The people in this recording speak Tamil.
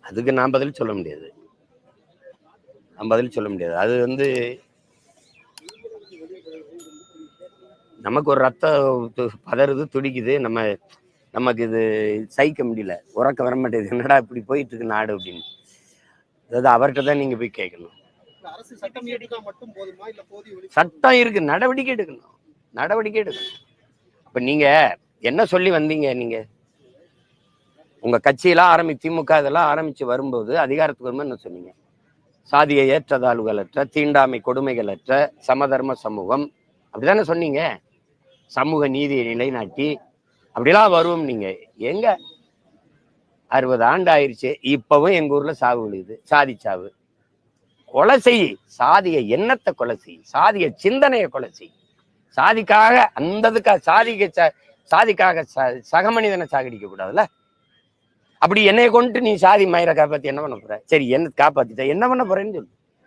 அதுக்கு நான் பதில் சொல்ல முடியாது. அது நமக்கு ஒரு ரத்தம் பதறுது, துடிக்குது. நமக்கு இது சகிக்க முடியல, உறக்க வர மாட்டேங்குது. என்னடா இப்படி போயிட்டு இருக்கு நாடு அப்படின்னு. அதாவது அவர்கிட்ட தான் நீங்க போய் கேட்கணும். சட்டம் இருக்கு, நடவடிக்கை எடுக்கணும். இப்ப நீங்க என்ன சொல்லி வந்தீங்க? நீங்க உங்க கட்சியெல்லாம் திமுக இதெல்லாம் ஆரம்பிச்சு வரும்போது, அதிகாரத்துக்கு வரும்போது என்ன சொன்னீங்க? சாதிய ஏற்றத்தாழ்வுகளற்ற, தீண்டாமை கொடுமைகளற்ற சமதர்ம சமூகம், அப்படிதானே சொன்னீங்க? சமூக நீதியை நிலைநாட்டி அப்படிலாம் வருவோம். நீங்க எங்க 60 ஆண்டு ஆயிடுச்சு, இப்பவும் எங்க ஊர்ல சாவு விழுகுது. சாதி சாவு. கொலை செய், சாதிய எண்ணத்தை கொலை செய், சாதிய சிந்தனையை கொலை செய். சாதிக்காக சாதிக்காக சக மனிதனை சாகடிக்க கூடாதுல்ல. அப்படி என்னைய கொண்டு நீ சாதி மயிரை காப்பாத்தி என்ன பண்ண போற? சரி, என்ன காப்பாத்திட்ட, என்ன பண்ண போறேன்னு சொல்லு.